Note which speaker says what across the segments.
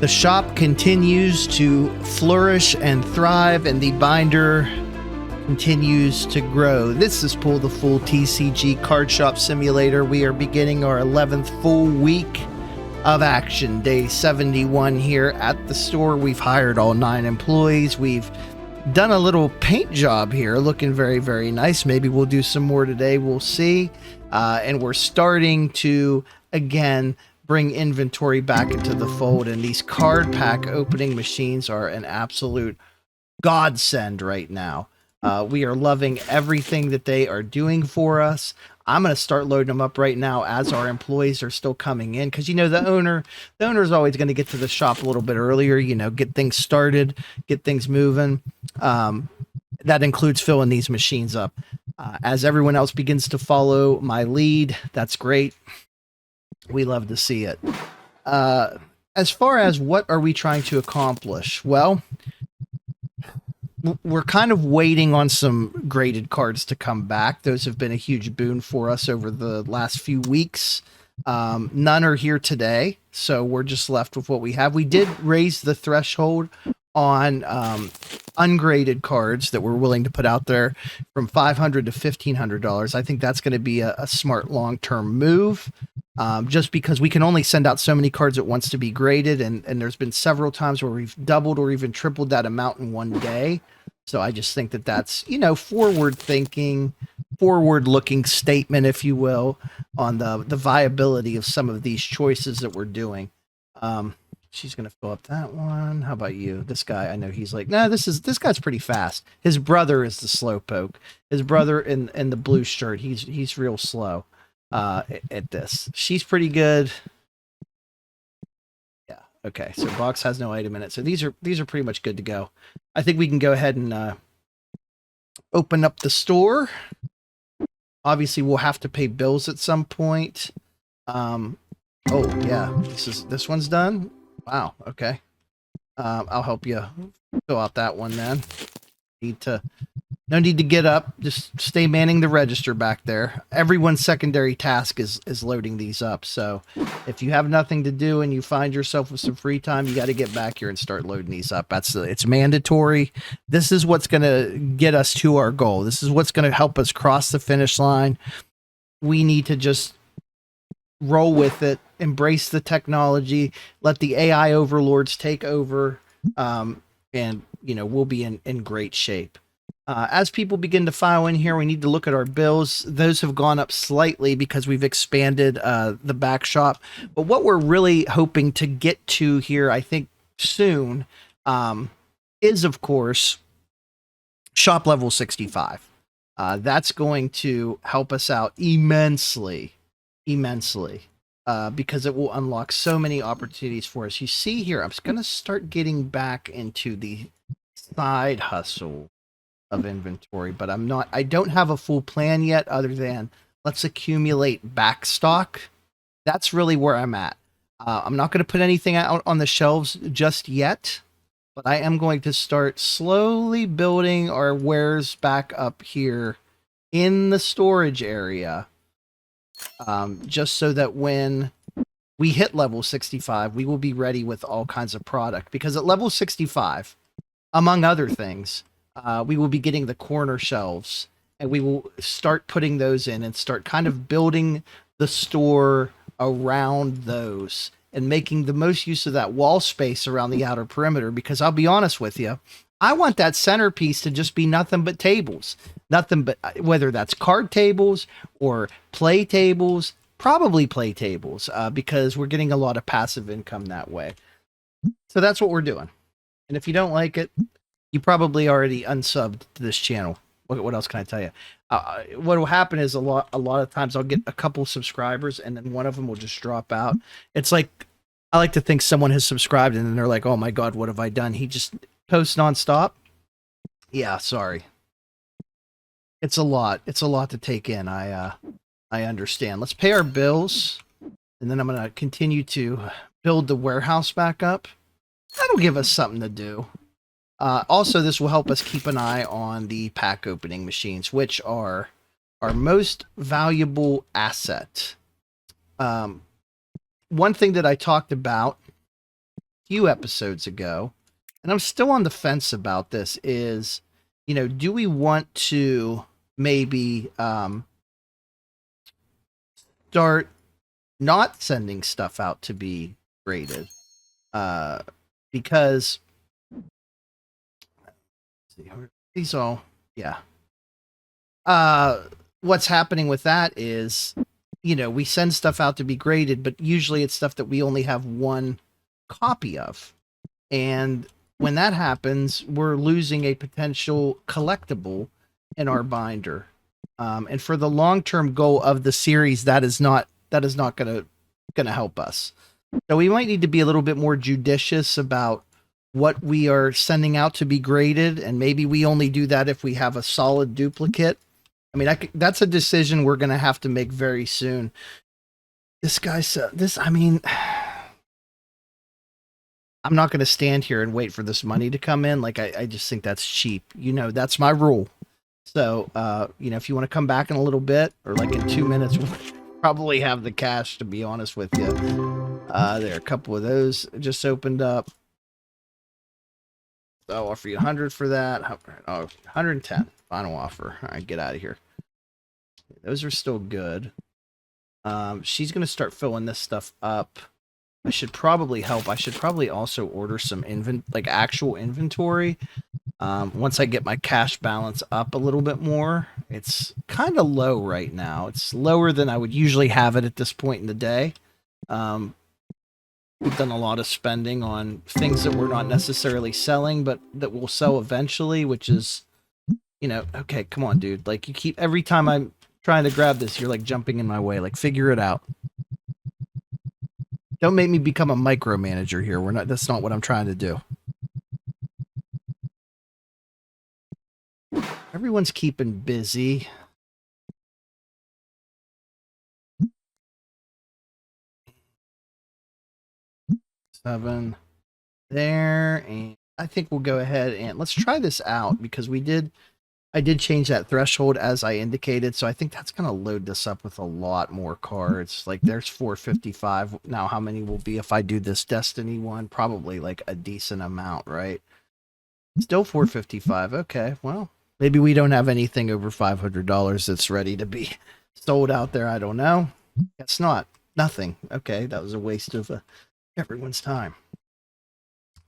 Speaker 1: The shop continues to flourish and thrive, and the binder continues to grow. This is Pull the Full TCG Card Shop Simulator. We are beginning our 11th full week of action, day 71 here at the store. We've hired all 9 employees. We've done a little paint job here, looking very, very nice. Maybe we'll do some more today. We'll see. And we're starting to, again, bring inventory back into the fold, and these card pack opening machines are an absolute godsend right now. We are loving everything that they are doing for us. I'm going to start loading them up right now as our employees are still coming in, because, you know, the owner is always going to get to the shop a little bit earlier, you know, get things started, get things moving. That includes filling these machines up. As everyone else begins to follow my lead, that's great. We love to see it. As far as what are we trying to accomplish? Well, we're kind of waiting on some graded cards to come back. Those have been a huge boon for us over the last few weeks. None are here today, so we're just left with what we have. We did raise the threshold on ungraded cards that we're willing to put out there from $500 to $1,500. I think that's going to be a smart long-term move. Just because we can only send out so many cards at once to be graded, and there's been several times where we've doubled or even tripled that amount in one day. So I just think that that's, you know, forward-thinking, forward-looking statement, if you will, on the viability of some of these choices that we're doing. She's going to fill up that one. How about you? This guy, I know he's like, nah, this guy's pretty fast. His brother is the slowpoke. His brother in the blue shirt, he's real slow. At this. She's pretty good. Yeah, okay. So box has no item in it. So these are pretty much good to go. I think we can go ahead and open up the store. Obviously, we'll have to pay bills at some point. Oh yeah, this one's done. Wow, okay. I'll help you fill out that one then. No need to get up. Just stay manning the register back there. Everyone's secondary task is loading these up. So if you have nothing to do and you find yourself with some free time, you got to get back here and start loading these up. It's mandatory. This is what's going to get us to our goal. This is what's going to help us cross the finish line. We need to just roll with it, embrace the technology, let the AI overlords take over, and, you know, we'll be in great shape. As people begin to file in here, we need to look at our bills. Those have gone up slightly because we've expanded the back shop. But what we're really hoping to get to here, I think soon, is, of course, shop level 65. That's going to help us out immensely, because it will unlock so many opportunities for us. You see here, I'm just going to start getting back into the side hustle of inventory, but I don't have a full plan yet, other than let's accumulate back stock. That's really where I'm at. I'm not going to put anything out on the shelves just yet, but I am going to start slowly building our wares back up here in the storage area, just so that when we hit level 65, we will be ready with all kinds of product, because at level 65, among other things, we will be getting the corner shelves, and we will start putting those in and start kind of building the store around those and making the most use of that wall space around the outer perimeter. Because I'll be honest with you, I want that centerpiece to just be nothing but tables, nothing but, whether that's card tables or play tables, probably play tables, because we're getting a lot of passive income that way. So that's what we're doing. And if you don't like it, you probably already unsubbed to this channel. What else can I tell you? What will happen is a lot of times I'll get a couple subscribers, and then one of them will just drop out. It's like, I like to think someone has subscribed and then they're like, oh my God, what have I done? He just posts nonstop. Yeah, sorry. It's a lot. It's a lot to take in. I understand. Let's pay our bills, and then I'm going to continue to build the warehouse back up. That'll give us something to do. Also, this will help us keep an eye on the pack opening machines, which are our most valuable asset. One thing that I talked about few episodes ago, and I'm still on the fence about this, is, do we want to maybe start not sending stuff out to be graded? Because these all, yeah. What's happening with that is, we send stuff out to be graded, but usually it's stuff that we only have one copy of. And when that happens, we're losing a potential collectible in our binder. And for the long-term goal of the series, that is not gonna help us. So we might need to be a little bit more judicious about what we are sending out to be graded, and maybe we only do that if we have a solid duplicate. I mean, that's a decision we're going to have to make very soon. This guy said this. I mean, I'm not going to stand here and wait for this money to come in. Like, I just think that's cheap. That's my rule. So, if you want to come back in a little bit, or like in 2 minutes, we'll probably have the cash, to be honest with you. There are a couple of those just opened up. I'll offer you 100 for that. 110. Final offer. All right, get out of here. Those are still good. She's going to start filling this stuff up. I should probably help. I should probably also order some actual inventory. Once I get my cash balance up a little bit more. It's kind of low right now. It's lower than I would usually have it at this point in the day. We've done a lot of spending on things that we're not necessarily selling, but that we'll sell eventually, which is, okay, come on, dude. Like, every time I'm trying to grab this, you're like jumping in my way. Like, figure it out. Don't make me become a micromanager here. That's not what I'm trying to do. Everyone's keeping busy. Seven there, and I think we'll go ahead and let's try this out, because I did change that threshold as I indicated, so I think that's going to load this up with a lot more cards. Like, there's 455. Now, how many will be if I do this Destiny one? Probably like a decent amount, right? Still 455. Okay, well, maybe we don't have anything over $500 that's ready to be sold out there. I don't know. Guess not. Nothing. Okay, that was a waste of everyone's time.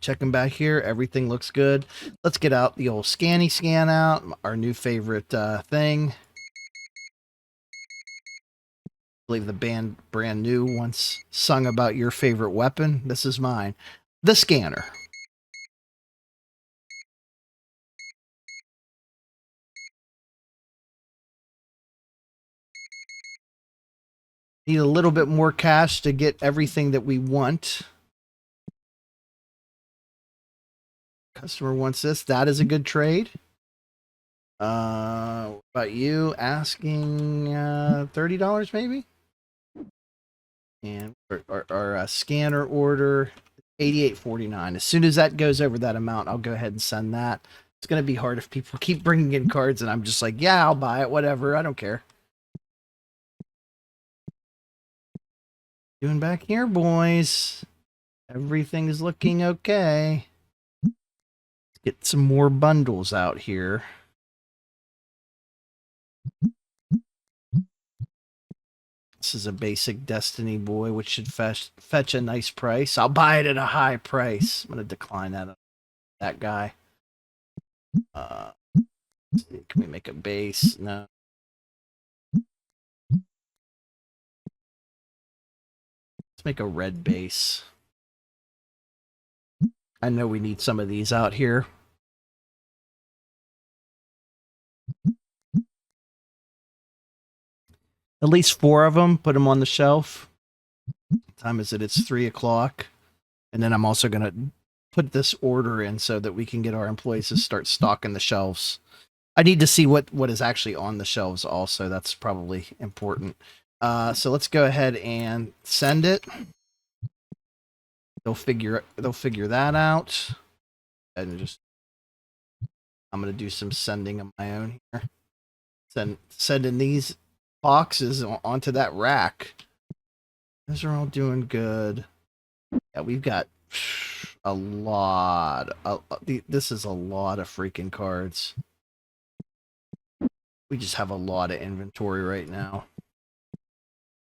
Speaker 1: Checking back here, everything looks good. Let's get out the old scanny scan out, our new favorite thing. I believe the brand new once sung about your favorite weapon. This is mine, the scanner. Need a little bit more cash to get everything that we want. Customer wants this. That is a good trade. About you asking $30 maybe? And our scanner order, $88.49. As soon as that goes over that amount, I'll go ahead and send that. It's going to be hard if people keep bringing in cards and I'm just like, yeah, I'll buy it, whatever. I don't care. Doing back here, boys. Everything is looking okay. Let's get some more bundles out here. This is a basic Destiny boy, which should fetch a nice price. I'll buy it at a high price. I'm going to decline that guy. Can we make a base? No. Let's make a red base. I know we need some of these out here. At least 4 of them. Put them on the shelf. What time is it? It's 3 o'clock. And then I'm also going to put this order in so that we can get our employees to start stocking the shelves. I need to see what is actually on the shelves also. That's probably important. So let's go ahead and send it. They'll figure that out. And I'm going to do some sending of my own here. Sending these boxes onto that rack. Those are all doing good. Yeah, we've got a lot. This is a lot of freaking cards. We just have a lot of inventory right now.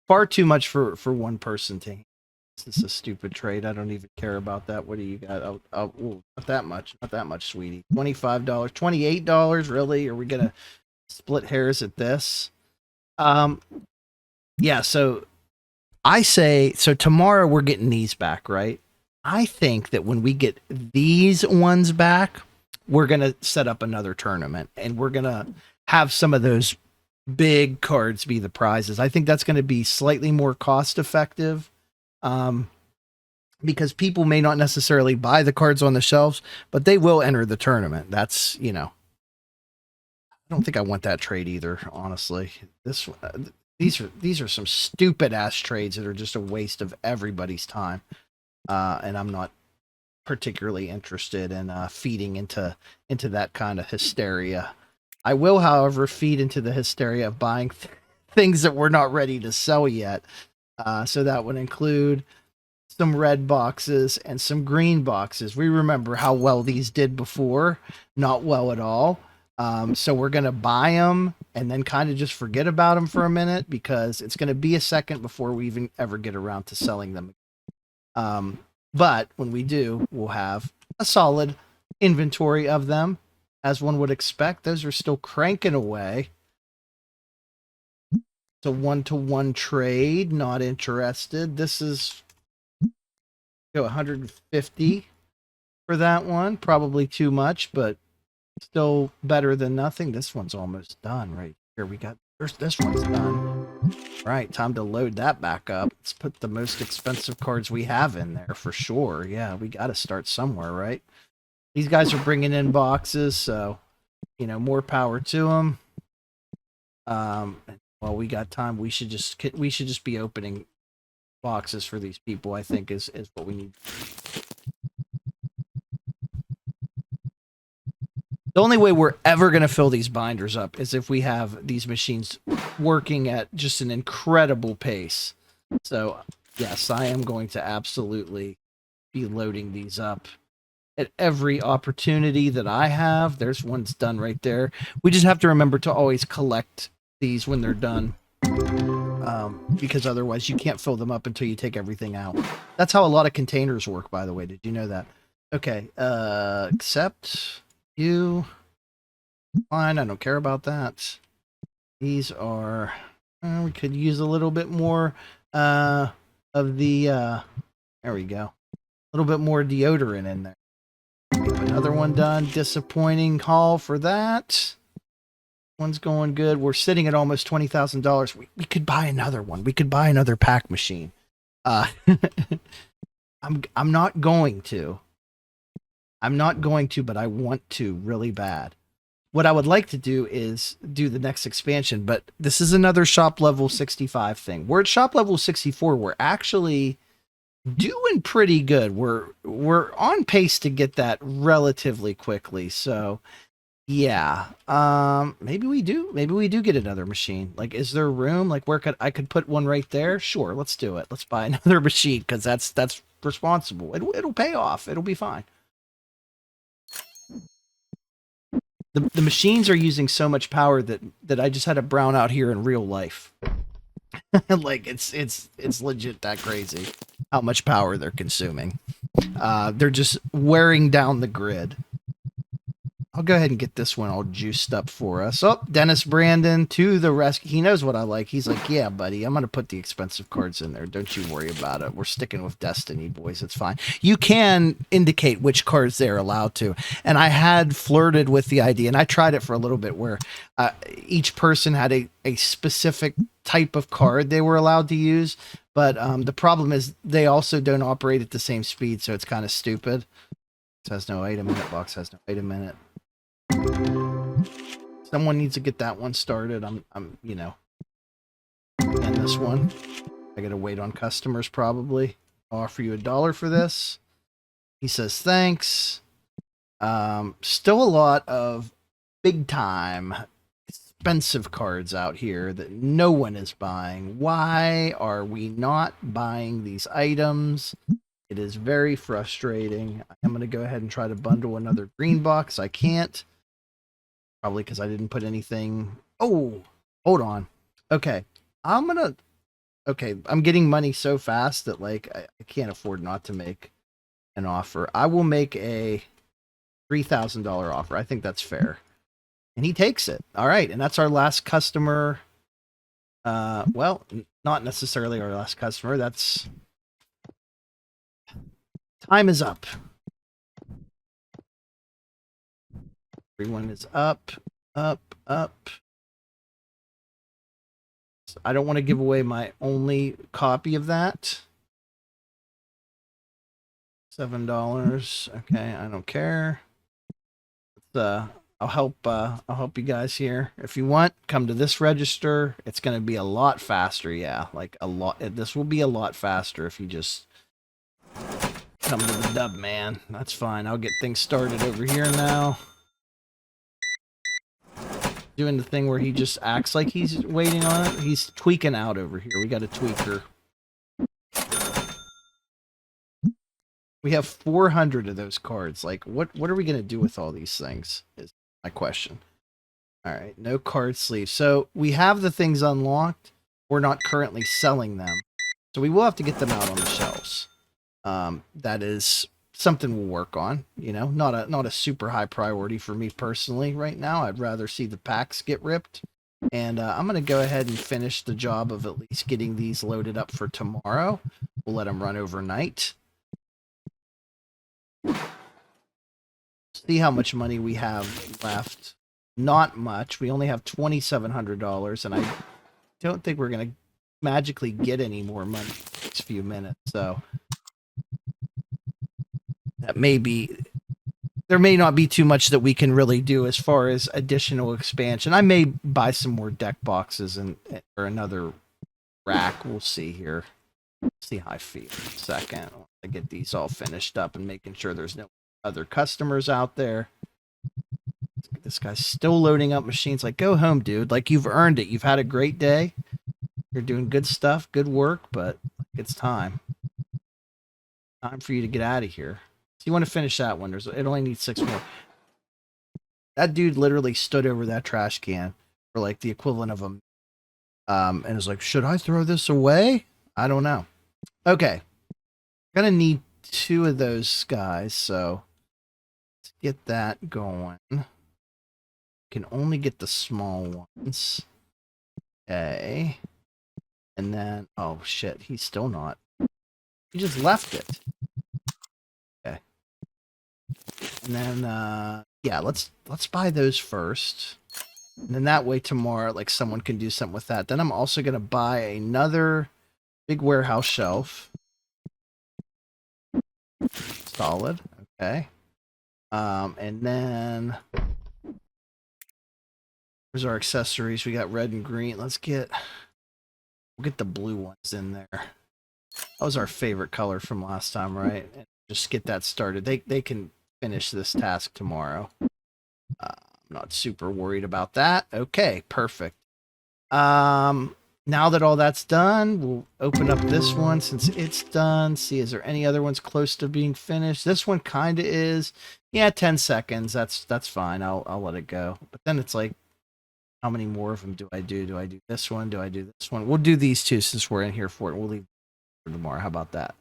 Speaker 1: Far too much for one person to. This is a stupid trade. I don't even care about that. What do you got? Not that much. Not that much, sweetie. $25, $28. Really? Are we gonna split hairs at this? Yeah. So I say so. Tomorrow we're getting these back, right? I think that when we get these ones back, we're gonna set up another tournament, and we're gonna have some of those big cards be the prizes. I think that's going to be slightly more cost effective, because people may not necessarily buy the cards on the shelves, but they will enter the tournament. That's, I don't think I want that trade either, honestly. These are some stupid ass trades that are just a waste of everybody's time, and I'm not particularly interested in feeding into that kind of hysteria. I will, however, feed into the hysteria of buying things that we're not ready to sell yet. So that would include some red boxes and some green boxes. We remember how well these did before. Not well at all. So we're going to buy them and then kind of just forget about them for a minute, because it's going to be a second before we even ever get around to selling them. But when we do, we'll have a solid inventory of them. As one would expect, those are still cranking away. It's a 1-to-1 trade. Not interested. This is go 150 for that one. Probably too much, but still better than nothing. This one's almost done right here. We got this one's done. Right, time to load that back up. Let's put the most expensive cards we have in there for sure. Yeah, we got to start somewhere, right? These guys are bringing in boxes, so, more power to them. While we got time, we should just be opening boxes for these people, I think, is what we need. The only way we're ever going to fill these binders up is if we have these machines working at just an incredible pace. So, yes, I am going to absolutely be loading these up at every opportunity that I have. There's one's done right there. We just have to remember to always collect these when they're done, because otherwise you can't fill them up until you take everything out. That's how a lot of containers work, by the way. Did you know that? Okay, accept you. Fine, I don't care about that. These are... we could use a little bit more of the... there we go. A little bit more deodorant in there. Another one done. Disappointing haul for that. One's going good. We're sitting at almost $20,000. We could buy another one. We could buy another pack machine. I'm not going to. I'm not going to, but I want to really bad. What I would like to do is do the next expansion, but this is another shop level 65 thing. We're at shop level 64. We're actually doing pretty good. We're on pace to get that relatively quickly. So yeah, maybe we do get another machine. Like, is there room? Like, where I could put one right there? Sure, let's do it. Let's buy another machine, because that's responsible. It'll pay off. It'll be fine. The machines are using so much power that I just had to brown out here in real life. Like, it's legit that crazy how much power they're consuming. They're just wearing down the grid. I'll go ahead and get this one all juiced up for us. Oh, Dennis Brandon to the rescue. He knows what I like. He's like, yeah, buddy, I'm going to put the expensive cards in there. Don't you worry about it. We're sticking with Destiny, boys. It's fine. You can indicate which cards they're allowed to. And I had flirted with the idea, and I tried it for a little bit, where each person had a specific type of card they were allowed to use. But the problem is they also don't operate at the same speed, so it's kind of stupid. It has no item in it. Box has no item in it. Someone needs to get that one started. I'm and this one. I gotta wait on customers probably. I'll offer you $1 for this. He says thanks. Still a lot of big time expensive cards out here that no one is buying. Why are we not buying these items? It is very frustrating. I'm going to go ahead and try to bundle another green box. I can't. Probably because I didn't put anything. Oh, hold on. Okay. I'm getting money so fast that like I can't afford not to make an offer. I will make a $3,000 offer. I think that's fair. And he takes it. All right. And that's our last customer. Well, not necessarily our last customer. That's time is up. Everyone is up, up. So I don't want to give away my only copy of that. $7. Okay, I don't care. I'll help you guys here. If you want, come to this register. It's going to be a lot faster. Yeah, like a lot. This will be a lot faster if you just come to the dub, man. That's fine. I'll get things started over here now. Doing the thing where he just acts like he's waiting on it. He's tweaking out over here. We got a tweaker. We have 400 of those cards. Like, what are we going to do with all these things is my question. All right, no card sleeve. So we have the things unlocked. We're not currently selling them. So we will have to get them out on the shelves. That is something we'll work on. You know, not a super high priority for me personally right now. I'd rather see the packs get ripped. And I'm going to go ahead and finish the job of at least getting these loaded up for tomorrow. We'll let them run overnight. See how much money we have left. Not much. We only have $2,700, and I don't think we're going to magically get any more money in the next few minutes. So that may be, there may not be too much that we can really do as far as additional expansion. I may buy some more deck boxes or another rack. We'll see here. See how I feel in a second. I get these all finished up and making sure there's no other customers out there. This guy's still loading up machines. Like, go home, dude. Like, you've earned it. You've had a great day. You're doing good stuff, good work, but it's time. Time for you to get out of here. So you want to finish that one. It only needs 6 more. That dude literally stood over that trash can for like the equivalent of a and is like, should I throw this away? I don't know. Okay. Gonna need 2 of those guys, so let's get that going. Can only get the small ones. Okay. And then, oh shit, he's still not. He just left it. Okay. And then, yeah, let's buy those first. And then that way tomorrow, like, someone can do something with that. Then I'm also going to buy another big warehouse shelf. Solid. Okay. And then here's our accessories. We got red and green. We'll get the blue ones in there. That was our favorite color from last time, right? And just get that started. They can finish this task tomorrow. I'm not super worried about that. Okay, perfect. Now that all that's done, we'll open up this one since it's done. See, is there any other ones close to being finished? This one kind of is. Yeah, 10 seconds. That's fine. I'll let it go. But then it's like, how many more of them do I do? Do I do this one? Do I do this one? We'll do these 2 since we're in here for it. We'll leave for tomorrow. How about that?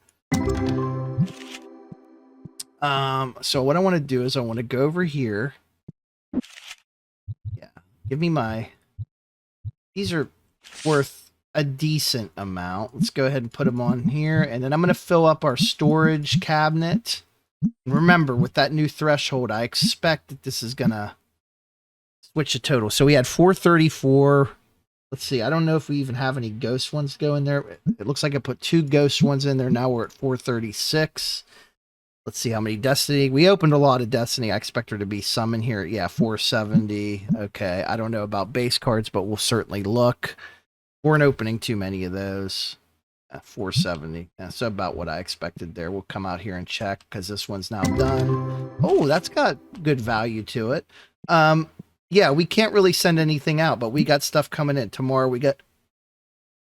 Speaker 1: So what I want to do is I want to go over here. Yeah, give me these are worth a decent amount. Let's go ahead and put them on here, and then I'm going to fill up our storage cabinet. Remember, with that new threshold, I expect that this is going to switch the total. So we had 434. Let's see. I don't know if we even have any ghost ones go in there. It looks like I put 2 ghost ones in there. Now we're at 436. Let's see how many Destiny. We opened a lot of Destiny. I expect there to be some in here. Yeah, 470. Okay. I don't know about base cards, but we'll certainly look. Weren't opening too many of those. 470. Yeah, so about what I expected there. We'll come out here and check because this one's now done. Oh, that's got good value to it. Yeah, we can't really send anything out, but we got stuff coming in. Tomorrow we got,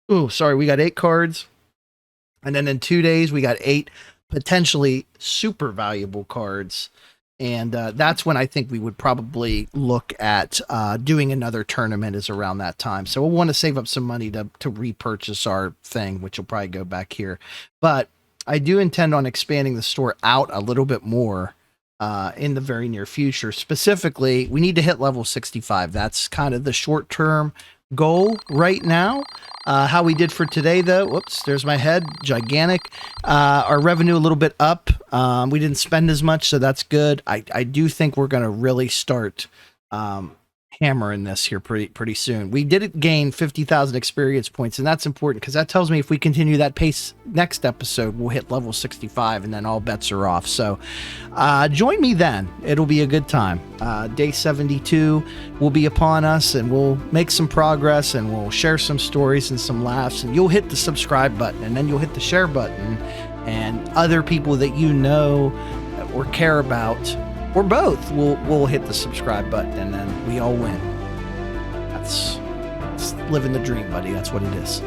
Speaker 1: we got 8 cards. And then in 2 days, we got 8 potentially super valuable cards. And that's when I think we would probably look at doing another tournament is around that time. So we'll want to save up some money to repurchase our thing, which will probably go back here. But I do intend on expanding the store out a little bit more in the very near future. Specifically, we need to hit level 65. That's kind of the short-term goal right now. How we did for today, though, whoops, there's my head, gigantic. Our revenue a little bit up. We didn't spend as much, so that's good. I do think we're going to really start hammering this here pretty soon. We did gain 50,000 experience points, and that's important because that tells me if we continue that pace next episode, we'll hit level 65, and then all bets are off. So join me then. It'll be a good time. Day 72 will be upon us, and we'll make some progress, and we'll share some stories and some laughs, and you'll hit the subscribe button, and then you'll hit the share button, and other people that you know or care about, or both, we'll hit the subscribe button, and then we all win. That's living the dream, buddy. That's what it is.